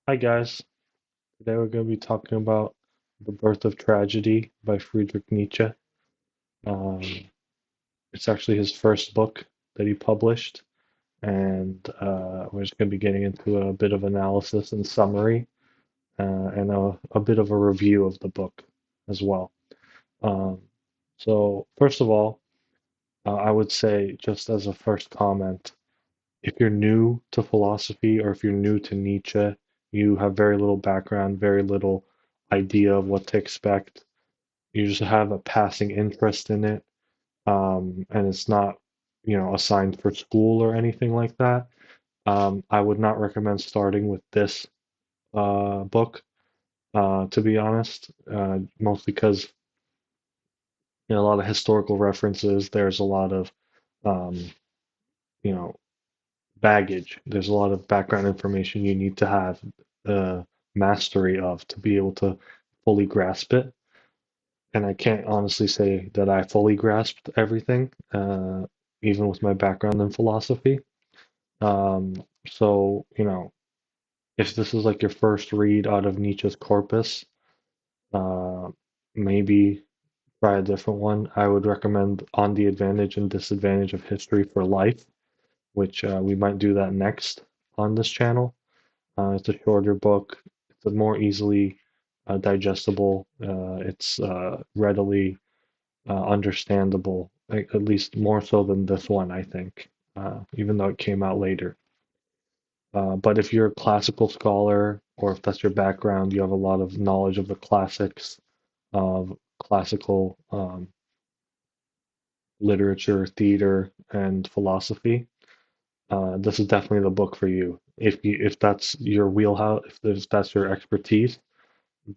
Hi guys. Today we're going to be talking about The Birth of Tragedy by Friedrich Nietzsche. Um, it's actually his first book that he published, and we're just going to be getting into a bit of analysis and summary, and a bit of a review of the book as well. Um, so first of all, I would say just as a first comment, if you're new to philosophy or if you're new to Nietzsche, you have very little background, very little idea of what to expect. You just have a passing interest in it, and it's not, assigned for school or anything like that. I would not recommend starting with this book, to be honest, mostly because a lot of historical references. There's a lot of, um, you know, baggage. There's a lot of background information you need to have mastery of to be able to fully grasp it. And I can't honestly say that I fully grasped everything, even with my background in philosophy. Um, so, if this is like your first read out of Nietzsche's corpus, uh, maybe try a different one. I would recommend On the Advantage and Disadvantage of History for Life, which we might do that next on this channel. It's a shorter book. It's a more easily digestible. It's readily understandable, at least more so than this one, I think, even though it came out later. But if you're a classical scholar, or if that's your background, you have a lot of knowledge of the classics, of classical literature, theater, and philosophy, this is definitely the book for you. If that's your wheelhouse, if that's your expertise,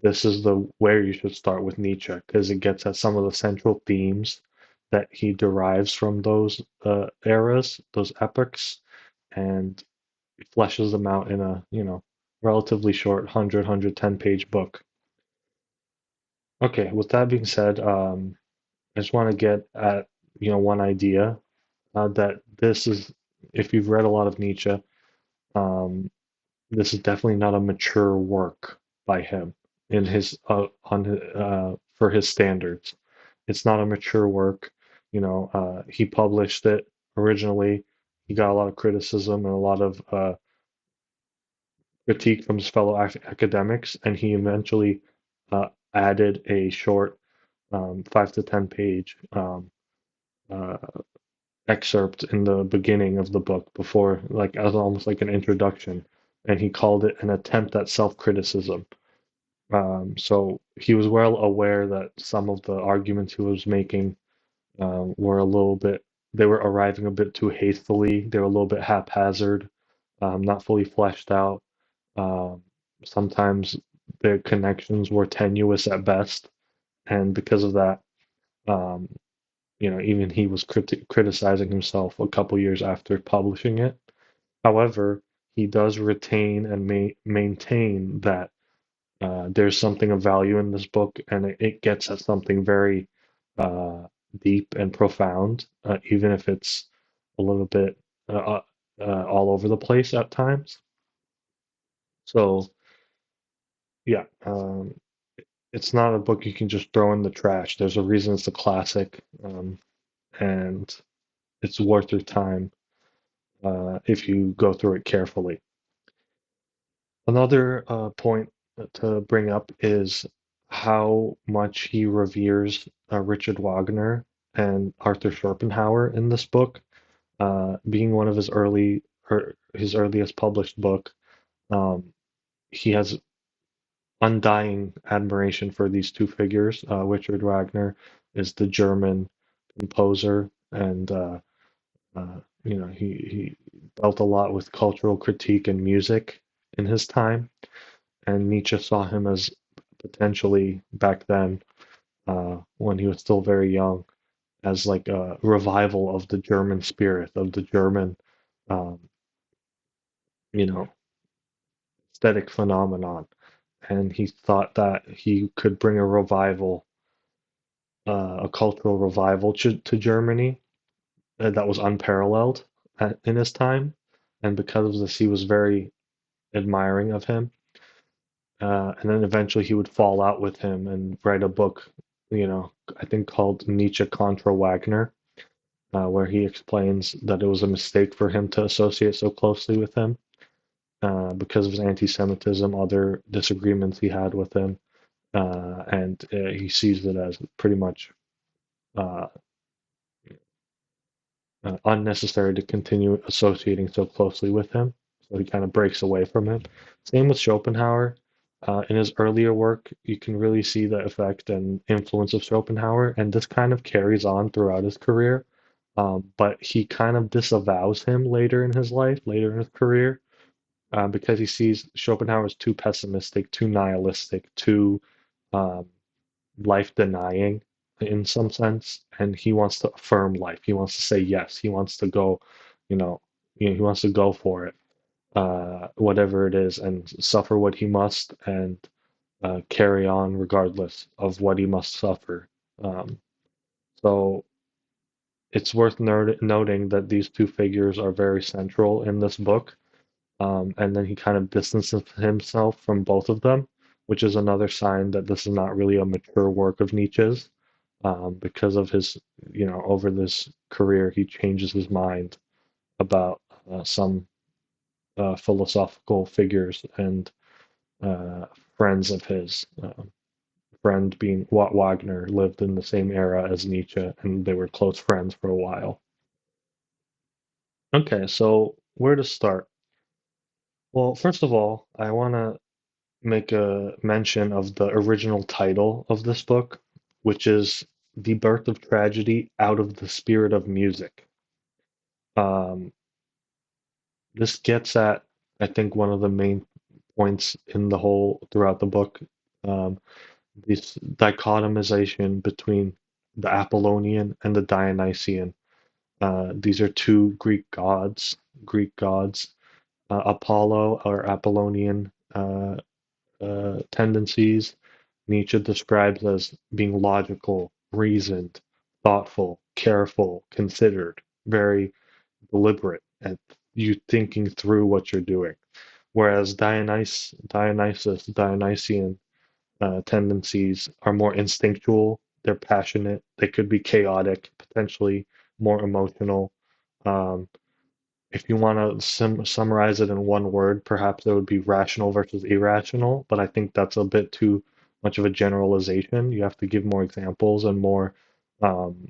this is the where you should start with Nietzsche because it gets at some of the central themes that he derives from those eras, those epochs, and fleshes them out in a, relatively short 110 page book. Okay, with that being said, I just want to get at, one idea that this is, if you've read a lot of Nietzsche, um, this is definitely not a mature work by him in his for his standards. It's not a mature work. He published it originally. He got a lot of criticism and a lot of critique from his fellow academics, and he eventually added a short 5 to 10 page uh, excerpt in the beginning of the book before, like as almost like an introduction, and he called it an attempt at self-criticism. So he was well aware that some of the arguments he was making were a little bit, they were arriving a bit too hastily. They were a little bit haphazard, not fully fleshed out. Um, Sometimes the connections were tenuous at best, and because of that, um, even he was criticizing himself a couple years after publishing it. However, he does retain and maintain that there's something of value in this book, and it gets at something very uh, deep and profound, even if it's a little bit all over the place at times. So, yeah, it's not a book you can just throw in the trash. There's a reason it's a classic, and it's worth your time if you go through it carefully. Another point to bring up is how much he reveres Richard Wagner and Arthur Schopenhauer in this book, being one of his earliest published book. Um, he has undying admiration for these two figures. Richard Wagner is the German composer, and he dealt a lot with cultural critique and music in his time, and Nietzsche saw him as potentially back then, when he was still very young, as like a revival of the German spirit, of the German, um, you know, aesthetic phenomenon. And he thought that he could bring a revival, a cultural revival to Germany that was unparalleled in his time. And because of this, he was very admiring of him. and then eventually he would fall out with him and write a book, I think called Nietzsche contra Wagner, where he explains that it was a mistake for him to associate so closely with him because of his anti-Semitism, other disagreements he had with him, and he sees it as pretty much uh, unnecessary to continue associating so closely with him. So he kind of breaks away from him. Same with Schopenhauer. In his earlier work, you can really see the effect and influence of Schopenhauer, and this kind of carries on throughout his career. But he kind of disavows him later in his life, later in his career, because he sees Schopenhauer as too pessimistic, too nihilistic, too um, life denying in some sense, and he wants to affirm life. He wants to say yes. He wants to go, you know, he wants to go for it, whatever it is, and suffer what he must, and carry on regardless of what he must suffer. Um, so it's worth noting that these two figures are very central in this book. And then he kind of distances himself from both of them, which is another sign that this is not really a mature work of Nietzsche's, because of his, over this career, he changes his mind about some philosophical figures and uh, friends of his. Friend being Wagner lived in the same era as Nietzsche, and they were close friends for a while. Okay, so where to start? Well, first of all, I want to make a mention of the original title of this book, which is The Birth of Tragedy Out of the Spirit of Music. Um, this gets at, I think, one of the main points in the whole throughout the book, um, this dichotomization between the Apollonian and the Dionysian. These are two Greek gods, Apollo or Apollonian tendencies Nietzsche describes as being logical, reasoned, thoughtful, careful, considered, very deliberate, and you thinking through what you're doing. Whereas Dionysian tendencies are more instinctual, they're passionate, they could be chaotic, potentially more emotional. Um, if you want to summarize it in one word, perhaps it would be rational versus irrational, but I think that's a bit too much of a generalization. You have to give more examples and more um,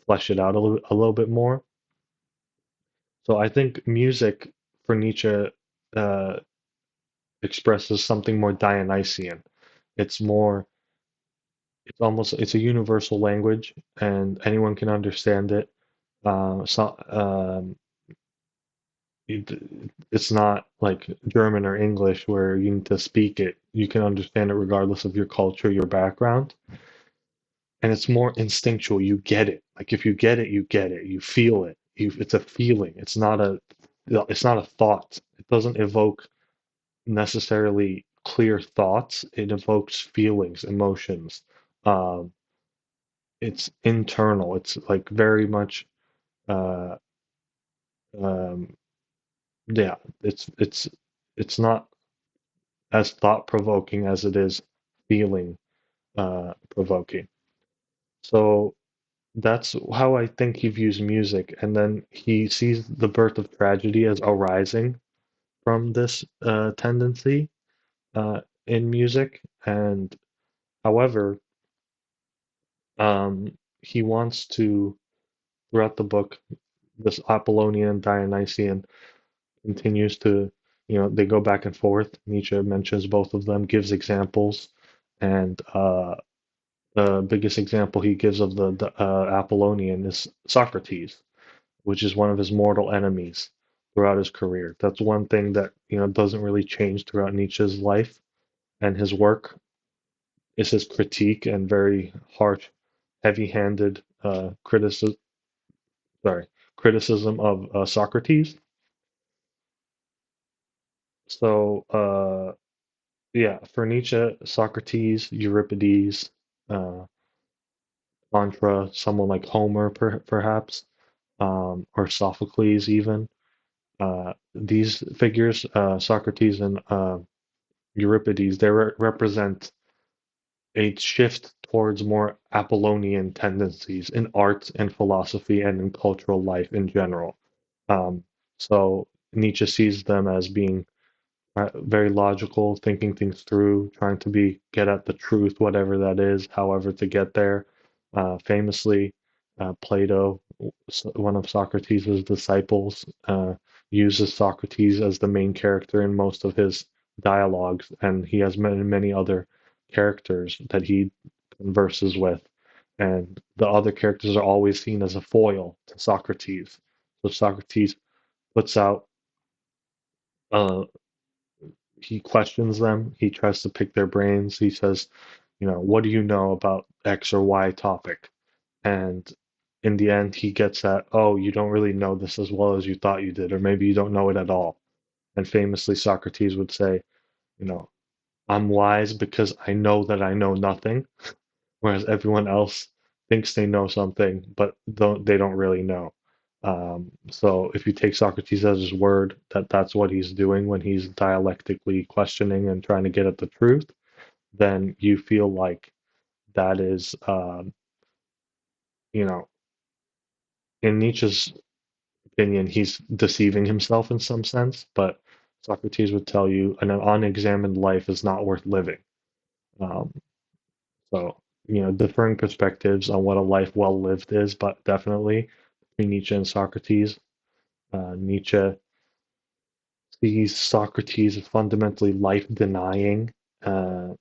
flesh it out a little bit more. So I think music for Nietzsche uh, expresses something more Dionysian. It's more, it's a universal language, and anyone can understand it. It, it's not like German or English where you need to speak it. You can understand it regardless of your culture, your background. And it's more instinctual. You get it. Like if you get it, you get it. You feel it. It's a feeling. It's not a thought. It doesn't evoke necessarily clear thoughts. It evokes feelings, emotions. Um, it's internal. It's like very much uh, um, yeah, it's not as thought provoking as it is feeling provoking. So that's how I think he views music. And then he sees the birth of tragedy as arising from this tendency in music. And however, he wants to, throughout the book, this Apollonian and Dionysian continues to, they go back and forth. Nietzsche mentions both of them, gives examples, and the biggest example he gives of the Apollonian is Socrates, which is one of his mortal enemies throughout his career. That's one thing that doesn't really change throughout Nietzsche's life and his work is his critique and very harsh, heavy-handed criticism of Socrates. So yeah, for Nietzsche, Socrates, Euripides, uh, Contra, someone like Homer, perhaps, or Sophocles, even. These figures, Socrates and Euripides, they represent a shift towards more Apollonian tendencies in art and philosophy and in cultural life in general. Um, so Nietzsche sees them as being very logical, thinking things through, trying to get at the truth, whatever that is, however to get there. Famously, Plato, one of Socrates' disciples, uses Socrates as the main character in most of his dialogues, and he has many other characters that he converses with, and the other characters are always seen as a foil to Socrates. So Socrates puts out uh, he questions them. He tries to pick their brains. He says, what do you know about X or Y topic? And in the end, he gets at, oh, you don't really know this as well as you thought you did, or maybe you don't know it at all. And famously, Socrates would say, you know, I'm wise because I know that I know nothing, whereas everyone else thinks they know something, but they don't really know. So if you take Socrates as his word that that's what he's doing when he's dialectically questioning and trying to get at the truth, then you feel like that is, you know, in Nietzsche's opinion, he's deceiving himself in some sense. But Socrates would tell you an unexamined life is not worth living. Um, So, differing perspectives on what a life well lived is, but definitely between Nietzsche and Socrates. Nietzsche sees Socrates as fundamentally life denying. Uh,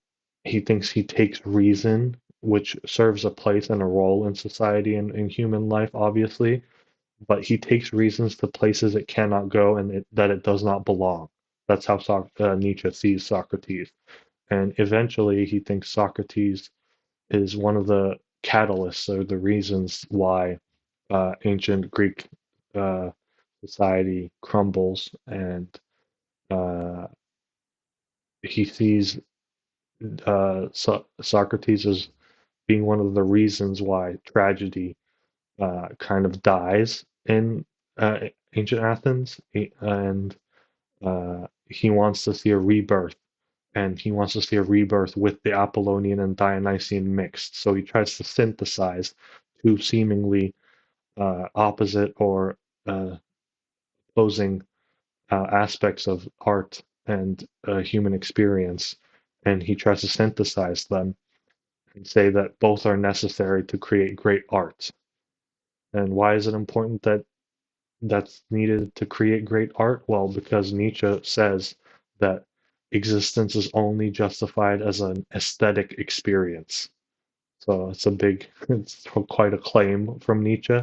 he thinks he takes reason, which serves a place and a role in society and in human life, obviously, but he takes reasons to places it cannot go and that it does not belong. That's how Nietzsche sees Socrates. And eventually, he thinks Socrates is one of the catalysts or the reasons why ancient Greek uh, society crumbles, and uh, he sees Socrates as being one of the reasons why tragedy kind of dies in ancient Athens, and he wants to see a rebirth. And he wants to see a rebirth with the Apollonian and Dionysian mixed. So he tries to synthesize two seemingly opposite or uh, opposing aspects of art and human experience, and he tries to synthesize them and say that both are necessary to create great art. And why is it important that that's needed to create great art? Well, because Nietzsche says that existence is only justified as an aesthetic experience. So it's quite a claim from Nietzsche.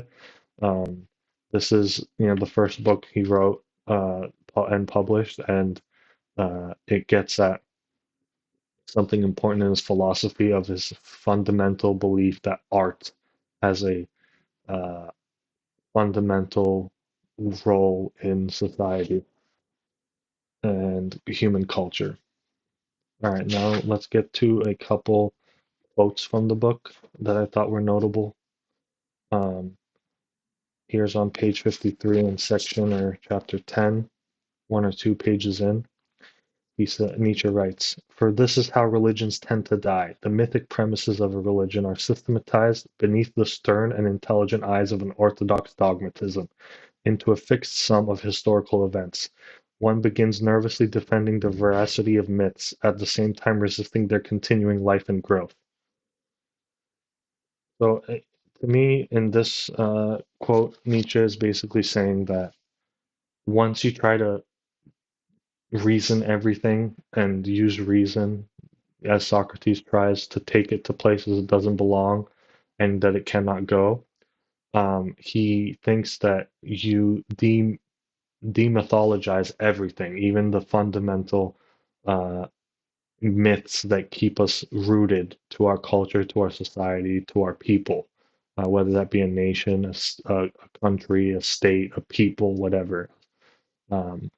Um, this is, the first book he wrote and published, and it gets at something important in his philosophy of his fundamental belief that art has a uh, fundamental role in society and human culture. All right, now let's get to a couple quotes from the book that I thought were notable. Um, Here's on page 53 in section or chapter 10, one or two pages in. Nietzsche writes, "For this is how religions tend to die. The mythic premises of a religion are systematized beneath the stern and intelligent eyes of an orthodox dogmatism into a fixed sum of historical events. One begins nervously defending the veracity of myths, at the same time resisting their continuing life and growth." So, to me, in this quote, Nietzsche is basically saying that once you try to reason everything and use reason, as Socrates tries to take it to places it doesn't belong and that it cannot go, he thinks that you demythologize everything, even the fundamental uh, myths that keep us rooted to our culture, to our society, to our people, whether that be a nation, a country, a state, a people, whatever. Um,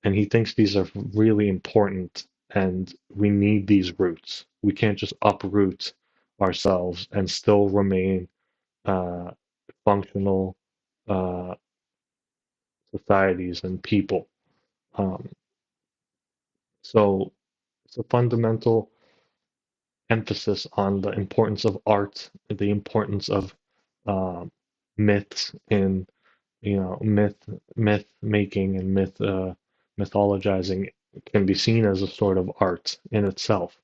and he thinks these are really important, and we need these roots. We can't just uproot ourselves and still remain uh, functional uh, societies and people. Um, so It's a fundamental emphasis on the importance of art, the importance of um, myths in myth making and mythologizing can be seen as a sort of art in itself,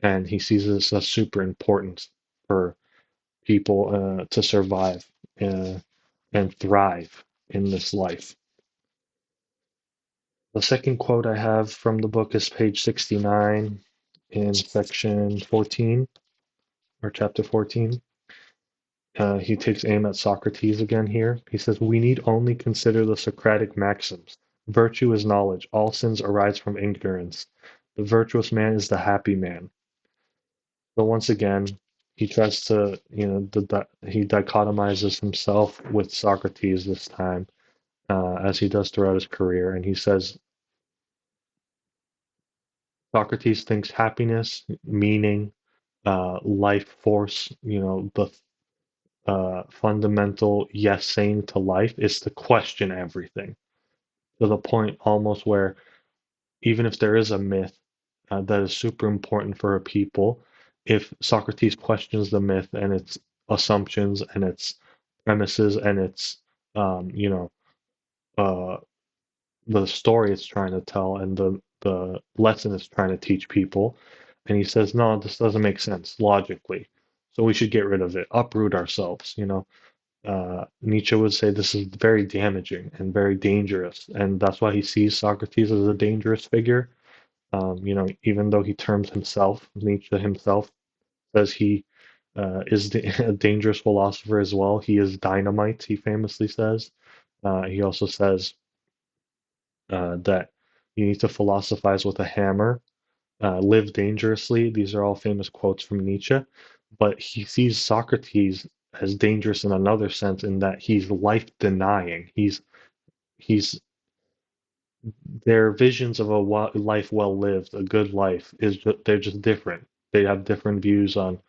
and he sees this as super important for people to survive uh, and thrive in this life. The second quote I have from the book is page 69 in section 14 or chapter 14. He takes aim at Socrates again here. He says, "We need only consider the Socratic maxims. Virtue is knowledge. All sins arise from ignorance. The virtuous man is the happy man." So once again, he tries to, he dichotomizes himself with Socrates this time, as he does throughout his career. And he says, Socrates thinks happiness, meaning, life force, the fundamental yes saying to life is to question everything to the point almost where even if there is a myth that is super important for a people, if Socrates questions the myth and its assumptions and its premises and its, um, you know, uh, the story it's trying to tell and the lesson it's trying to teach people, and he says, no, this doesn't make sense logically, so we should get rid of it, uproot ourselves. Nietzsche would say this is very damaging and very dangerous, and that's why he sees Socrates as a dangerous figure. Even though he terms himself, Nietzsche himself says he is a dangerous philosopher as well. He is dynamite, he famously says. He also says that you need to philosophize with a hammer, live dangerously. These are all famous quotes from Nietzsche. But he sees Socrates as dangerous in another sense, in that he's life denying. He's their visions of a life well lived, a good life, they're just different. They have different views on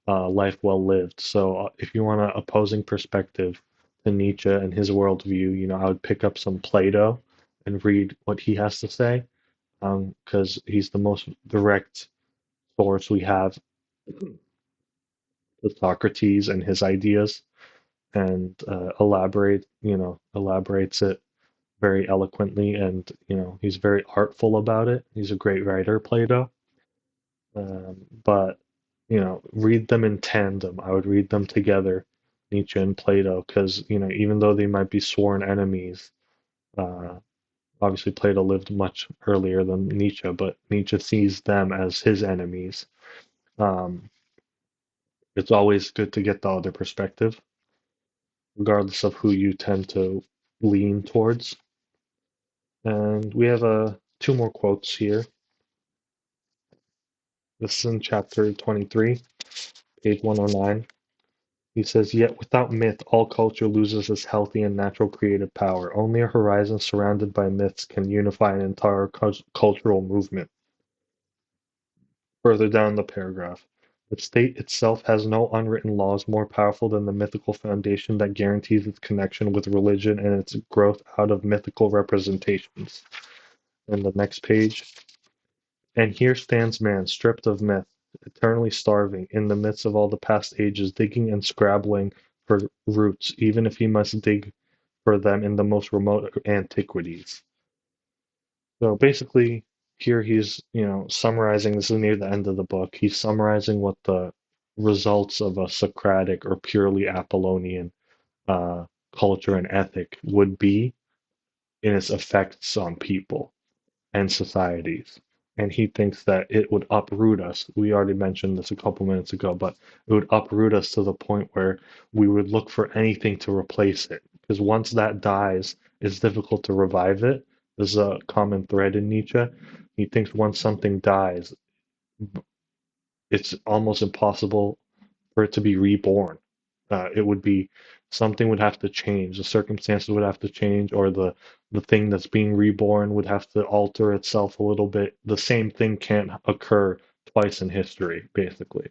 life well lived. So if you want an opposing perspective to Nietzsche and his worldview, I would pick up some Plato and read what he has to say, because he's the most direct source we have to Socrates and his ideas, and elaborates it very eloquently, and he's very artful about it. He's a great writer, Plato. But read them in tandem. I would read them together, Nietzsche and Plato, because even though they might be sworn enemies, uh, obviously Plato lived much earlier than Nietzsche, but Nietzsche sees them as his enemies. Um, it's always good to get the other perspective, regardless of who you tend to lean towards. And we have two more quotes here. This is in chapter 23, page 109. He says, "Yet without myth, all culture loses its healthy and natural creative power. Only a horizon surrounded by myths can unify an entire cultural movement." Further down the paragraph, "The state itself has no unwritten laws more powerful than the mythical foundation that guarantees its connection with religion and its growth out of mythical representations." And the next page, "And here stands man, stripped of myth, eternally starving, in the midst of all the past ages, digging and scrabbling for roots, even if he must dig for them in the most remote antiquities." So basically, here he's, summarizing, this is near the end of the book, he's summarizing what the results of a Socratic or purely Apollonian uh, culture and ethic would be in its effects on people and societies. And he thinks that it would uproot us. We already mentioned this a couple minutes ago, but it would uproot us to the point where we would look for anything to replace it. Because once that dies, it's difficult to revive it. There's a common thread in Nietzsche. He thinks once something dies, it's almost impossible for it to be reborn. It would be something would have to change, the circumstances would have to change, or the thing that's being reborn would have to alter itself a little bit. The same thing can't occur twice in history, basically.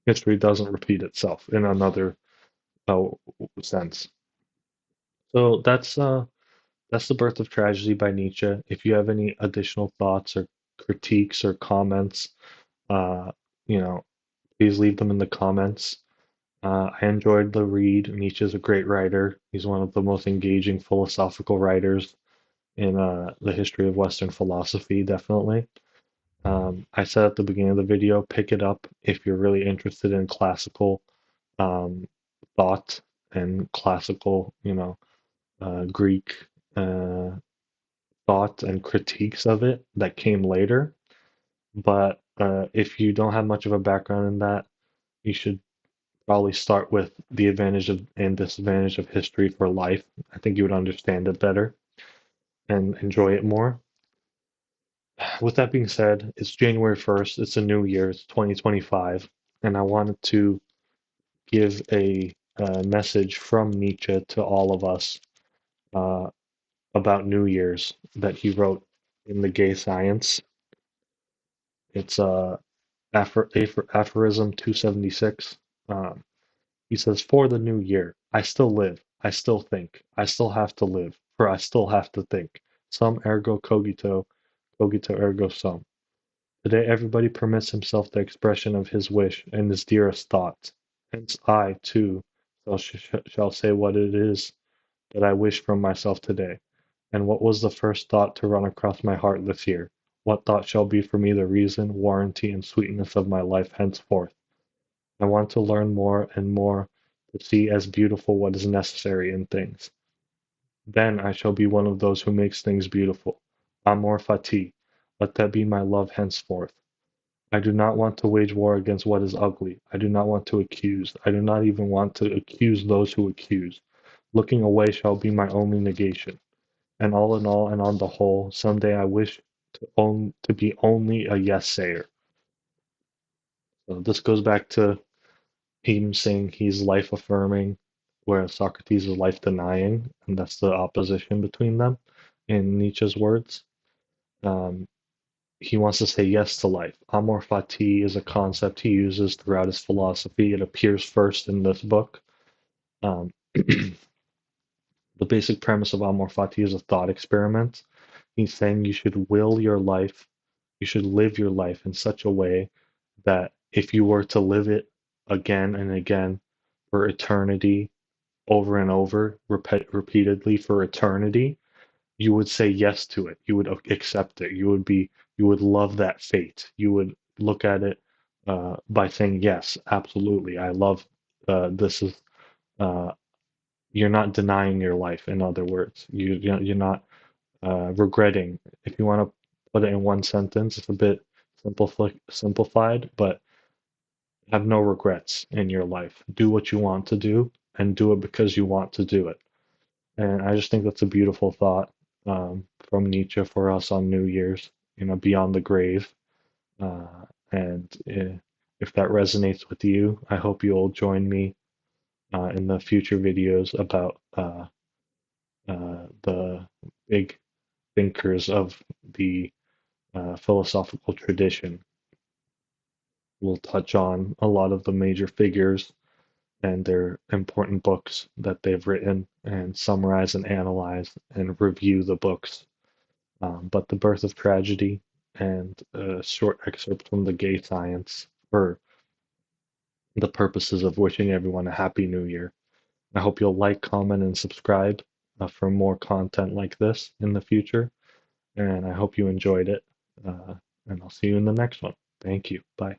History doesn't repeat itself in another uh, sense. So that's the birth of tragedy by Nietzsche. If you have any additional thoughts or critiques or comments, uh, you know, please leave them in the comments. I enjoyed the read. Nietzsche is a great writer. He's one of the most engaging philosophical writers in the history of Western philosophy, definitely. I said at the beginning of the video, pick it up if you're really interested in classical um, thought and classical, Greek uh, thought and critiques of it that came later. But if you don't have much of a background in that, you should probably start with the advantage of and disadvantage of history for life. I think you would understand it better and enjoy it more. With that being said, it's January 1st, it's a new year, it's 2025, and I wanted to give a message from Nietzsche to all of us uh, about New Year's that he wrote in The Gay Science. It's aphorism 276. Um, he says, "For the new year, I still live, I still think, I still have to live, for I still have to think. Sum ergo cogito, cogito ergo sum." Today everybody permits himself the expression of his wish and his dearest thoughts. Hence I, too, shall say what it is that I wish from myself today. And what was the first thought to run across my heart this year? What thought shall be for me the reason, warranty, and sweetness of my life henceforth? I want to learn more and more to see as beautiful what is necessary in things. Then I shall be one of those who makes things beautiful. Amor fati, let that be my love henceforth. I do not want to wage war against what is ugly. I do not want to accuse. I do not even want to accuse those who accuse. Looking away shall be my only negation. And all in all, and on the whole, someday I wish to be only a yes sayer. So this goes back to him saying he's life affirming, whereas Socrates is life denying, and that's the opposition between them in Nietzsche's words. Um, he wants to say yes to life. Amor fati is a concept he uses throughout his philosophy. It appears first in this book. Um, the basic premise of Amor fati is a thought experiment. He's saying you should will your life, you should live your life in such a way that if you were to live it again and again for eternity, over and over, repeatedly for eternity, you would say yes to it. You would accept it. You would love that fate. You would look at it by saying, yes, absolutely. I love this is uh, you're not denying your life. In other words, you're not regretting. If you want to put it in one sentence, it's a bit simplified, but have no regrets in your life. Do what you want to do and do it because you want to do it. And I just think that's a beautiful thought from Nietzsche for us on New Year's, beyond the grave. And if that resonates with you, I hope you'll join me in the future videos about the big thinkers of the philosophical tradition. We'll touch on a lot of the major figures and their important books that they've written and summarize and analyze and review the books. But The Birth of Tragedy and a short excerpt from The Gay Science for the purposes of wishing everyone a happy new year. I hope you'll like, comment, and subscribe for more content like this in the future. And I hope you enjoyed it. And I'll see you in the next one. Thank you. Bye.